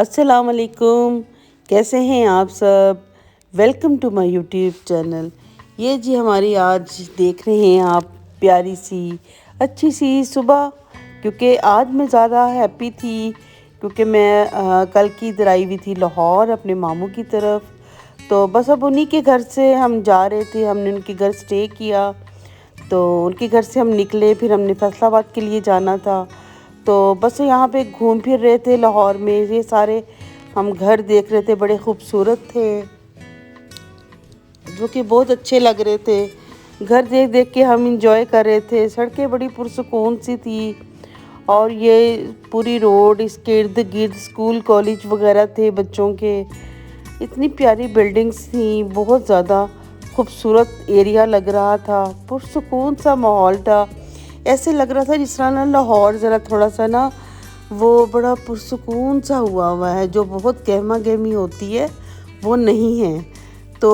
अस्सलाम वालेकुम। कैसे हैं आप सब? Welcome to my YouTube channel. ये जी हमारी आज देख रहे हैं आप प्यारी सी अच्छी सी सुबह, क्योंकि आज मैं ज़्यादा हैप्पी थी क्योंकि मैं कल की इधर आई हुई थी लाहौर अपने मामू की तरफ। तो बस अब उन्हीं के घर से हम जा रहे थे, हमने उनके घर स्टे किया। तो उनके घर से हम निकले, फिर हमने फैसलाबाद के लिए जाना था। तो बस यहाँ पे घूम फिर रहे थे लाहौर में, ये सारे हम घर देख रहे थे, बड़े खूबसूरत थे जो कि बहुत अच्छे लग रहे थे। घर देख देख के हम इंजॉय कर रहे थे। सड़कें बड़ी पुरसुकून सी थी और ये पूरी रोड, इसके इर्द गिर्द स्कूल कॉलेज वगैरह थे बच्चों के। इतनी प्यारी बिल्डिंग्स थी, बहुत ज़्यादा खूबसूरत एरिया लग रहा था, पुरसुकून सा माहौल था। ऐसे लग रहा था जिस तरह ना लाहौर ज़रा थोड़ा सा ना वो बड़ा पुरसुकून सा हुआ है, जो बहुत गहमा गहमी होती है वो नहीं है। तो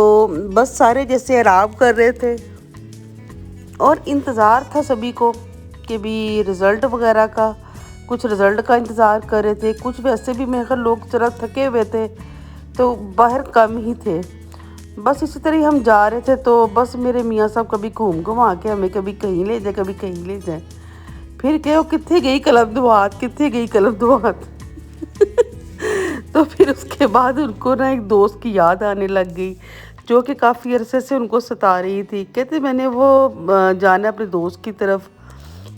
बस सारे जैसे आराम कर रहे थे और इंतज़ार था सभी को कि भी रिज़ल्ट वगैरह का, कुछ रिज़ल्ट का इंतज़ार कर रहे थे, कुछ वैसे भी मैं अगर लोग ज़रा थके हुए थे तो बाहर कम ही थे। बस इसी तरह ही हम जा रहे थे। तो बस मेरे मियाँ साहब कभी घूम घुमा के हमें कभी कहीं ले जाए, कभी कहीं ले जाए। फिर कहो कित्थे गई कलम दुआत, कित्थे गई कलम दुआत। तो फिर उसके बाद उनको ना एक दोस्त की याद आने लग गई जो कि काफ़ी अरसे से उनको सता रही थी। कहते मैंने वो जाना अपने दोस्त की तरफ।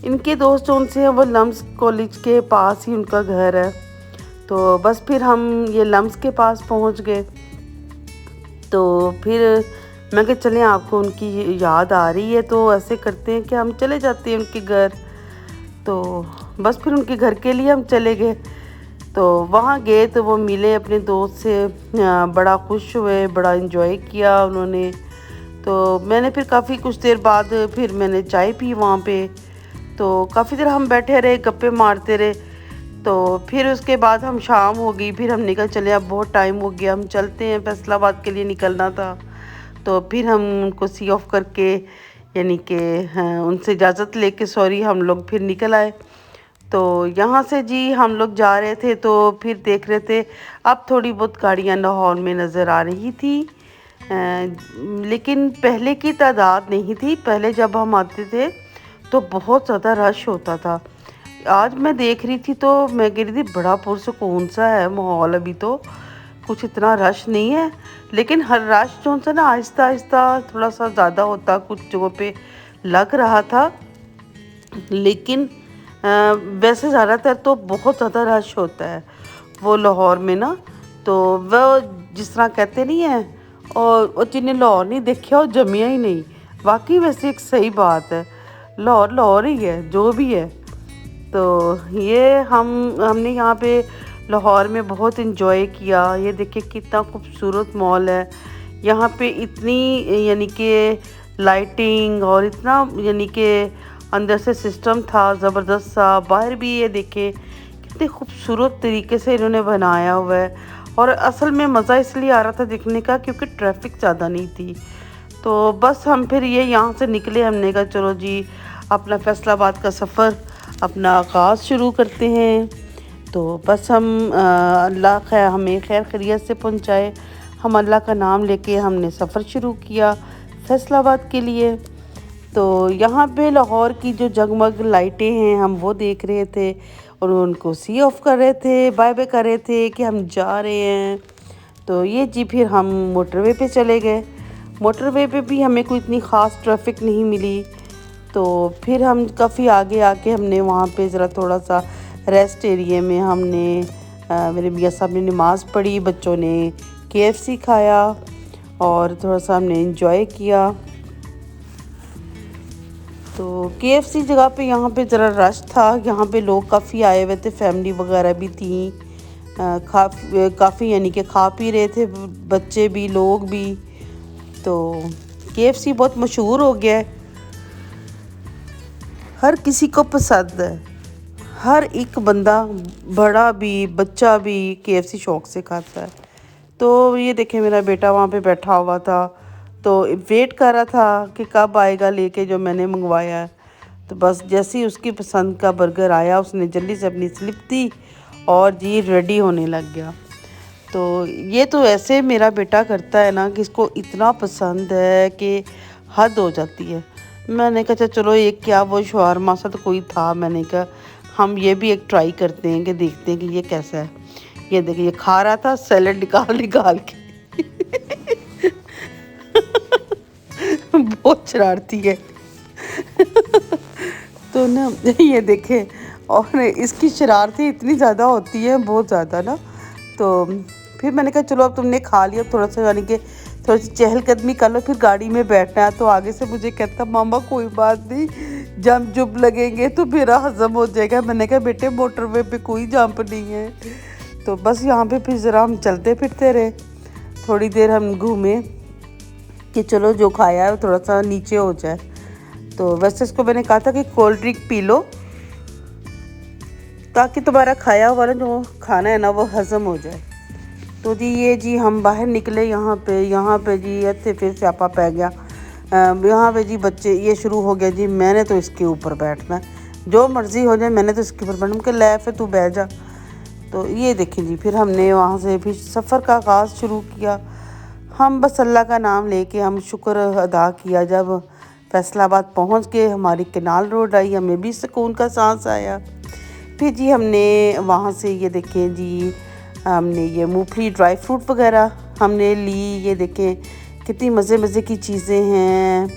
इनके दोस्त जो उनसे हैं वो लम्स कॉलेज के पास ही उनका घर है। तो बस फिर हम ये लम्स के पास पहुंच गए। तो फिर मैं कहा चलें, आपको उनकी याद आ रही है तो ऐसे करते हैं कि हम चले जाते हैं उनके घर। तो बस फिर उनके घर के लिए हम चले गए। तो वहाँ गए तो वो मिले अपने दोस्त से, बड़ा खुश हुए, बड़ा इन्जॉय किया उन्होंने। तो मैंने फिर काफ़ी कुछ देर बाद फिर मैंने चाय पी वहाँ पे। तो काफ़ी देर हम बैठे रहे, गप्पे मारते रहे। तो फिर उसके बाद हम शाम हो गई, फिर हमने कहा चले अब बहुत टाइम हो गया, हम चलते हैं, फैसलाबाद के लिए निकलना था। तो फिर हम उनको सी ऑफ करके यानी कि हाँ, उनसे इजाज़त लेके सॉरी हम लोग फिर निकल आए। तो यहाँ से जी हम लोग जा रहे थे तो फिर देख रहे थे अब थोड़ी बहुत गाड़ियाँ लाहौर में नज़र आ रही थी, लेकिन पहले की तादाद नहीं थी। पहले जब हम आते थे तो बहुत ज़्यादा रश होता था। आज मैं देख रही थी तो मैं कह रही थी बड़ा पुरसुकून सा है माहौल, अभी तो कुछ इतना रश नहीं है। लेकिन हर रश जो सा ना आहिस्ता आहिस्ता थोड़ा सा ज़्यादा होता कुछ जगहों पे लग रहा था। लेकिन वैसे ज़्यादातर तो बहुत ज़्यादा रश होता है वो लाहौर में ना। तो वह जिस तरह कहते नहीं है और जिन्हें लाहौर नहीं देखा वो जमिया ही नहीं। वाकई वैसे एक सही बात है, लाहौर लाहौर ही है जो भी है। तो ये हमने यहाँ पे लाहौर में बहुत इन्जॉय किया। ये देखिए कितना खूबसूरत मॉल है यहाँ पे, इतनी यानी कि लाइटिंग और इतना यानी कि अंदर से सिस्टम था ज़बरदस्त सा। बाहर भी ये देखें कितने खूबसूरत तरीके से इन्होंने बनाया हुआ है। और असल में मज़ा इसलिए आ रहा था देखने का क्योंकि ट्रैफिक ज़्यादा नहीं थी। तो बस हम फिर ये यहाँ से निकले, हमने कहा चलो जी अपना फैसलाबाद का सफ़र अपना आगाज़ शुरू करते हैं। तो बस हम अल्लाह हमें खैर खैरियत से पहुँचाए, हम अल्लाह का नाम लेके हमने सफ़र शुरू किया फैसलाबाद के लिए। तो यहाँ पे लाहौर की जो जगमग लाइटें हैं हम वो देख रहे थे और उनको सी ऑफ कर रहे थे, बाय बाय कर रहे थे कि हम जा रहे हैं। तो ये जी फिर हम मोटरवे पे चले गए। मोटरवे पे भी हमें कोई इतनी ख़ास ट्रैफिक नहीं मिली। तो फिर हम काफ़ी आगे आके हमने वहाँ पे ज़रा थोड़ा सा रेस्ट एरिया में हमने मेरे मियाँ साहब ने नमाज़ पढ़ी, बच्चों ने KFC खाया और थोड़ा सा हमने इंजॉय किया। तो KFC जगह पे यहाँ पे ज़रा रश था, यहाँ पे लोग काफ़ी आए हुए थे, फैमिली वगैरह भी थी, काफ़ी यानी कि खा पी रहे थे, बच्चे भी लोग भी। तो KFC बहुत मशहूर हो गया है, हर किसी को पसंद है, हर एक बंदा बड़ा भी बच्चा भी KFC शौक़ से खाता है। तो ये देखें मेरा बेटा वहाँ पे बैठा हुआ था तो वेट कर रहा था कि कब आएगा लेके जो मैंने मंगवाया है। तो बस जैसे ही उसकी पसंद का बर्गर आया उसने जल्दी से अपनी स्लिप दी और जी रेडी होने लग गया। तो ये तो ऐसे मेरा बेटा करता है ना कि इसको इतना पसंद है कि हद हो जाती है। मैंने कहा चलो एक क्या वो शवारमा सा तो कोई था, मैंने कहा हम ये भी एक ट्राई करते हैं कि देखते हैं कि ये कैसा है। ये देखिए ये खा रहा था सैलेड निकाल निकाल के बहुत शरारती है। तो ना ये देखें, और इसकी शरारतें इतनी ज़्यादा होती है, बहुत ज़्यादा ना। तो फिर मैंने कहा चलो अब तुमने खा लिया, थोड़ा सा यानी कि थोड़ी सी चहलकदमी कर लो, फिर गाड़ी में बैठना है। तो आगे से मुझे कहता मामा कोई बात नहीं, जंप जुप लगेंगे तो मेरा हजम हो जाएगा। मैंने कहा बेटे मोटरवे पे कोई जंप नहीं है। तो बस यहाँ पे फिर ज़रा हम चलते फिरते रहे, थोड़ी देर हम घूमे कि चलो जो खाया है थोड़ा सा नीचे हो जाए। तो वैसे इसको मैंने कहा था कि कोल्ड ड्रिंक पी लो ताकि तुम्हारा खाया हुआ ना जो खाना है ना वो हज़म हो जाए। तो जी ये जी हम बाहर निकले, यहाँ पे जी ऐसे फिर स्यापा पै गया। यहाँ पे जी बच्चे ये शुरू हो गया जी मैंने तो इसके ऊपर बैठना है, जो मर्ज़ी हो जाए मैंने तो इसके ऊपर बैठना। उनके लै फिर तू बैठ जा। तो ये देखें जी फिर हमने वहाँ से फिर सफ़र का आगाज़ शुरू किया। हम बस अल्लाह का नाम लेके हम शुक्र अदा किया। जब फैसलाबाद पहुँच गए, हमारी केनाल रोड आई, हमें भी सुकून का सांस आया। फिर जी हमने वहाँ से ये देखें जी हमने ये मूंगफली ड्राई फ्रूट वगैरह हमने ली। ये देखें कितनी मज़े मज़े की चीज़ें हैं,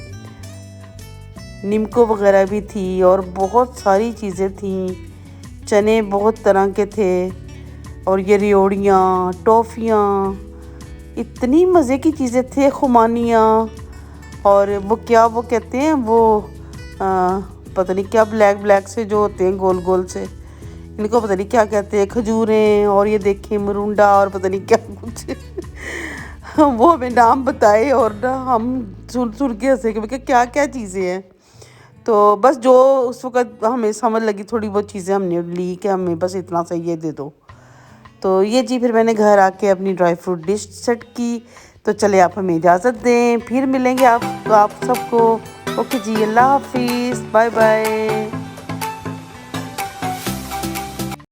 निमको वगैरह भी थी और बहुत सारी चीज़ें थी। चने बहुत तरह के थे और ये रियोड़ियाँ, टॉफ़ियाँ, इतनी मज़े की चीज़ें थे, खुमानियाँ और वो क्या वो कहते हैं वो पता नहीं क्या ब्लैक ब्लैक से जो होते हैं गोल गोल से, इनको पता नहीं क्या कहते हैं, खजूरें और ये देखें मरुंडा और पता नहीं क्या कुछ वो हमें नाम बताए और ना हम सुन सुन के हंसे कि क्या क्या चीज़ें हैं। तो बस जो उस वक़्त हमें समझ लगी थोड़ी बहुत चीज़ें हमने ली कि हमें बस इतना सा ये दे दो। तो ये जी फिर मैंने घर आके अपनी ड्राई फ्रूट डिश सेट की। तो चले आप हमें इजाज़त दें, फिर मिलेंगे आप सबको। ओके जी, अल्लाह हाफिज़, बाय बाय।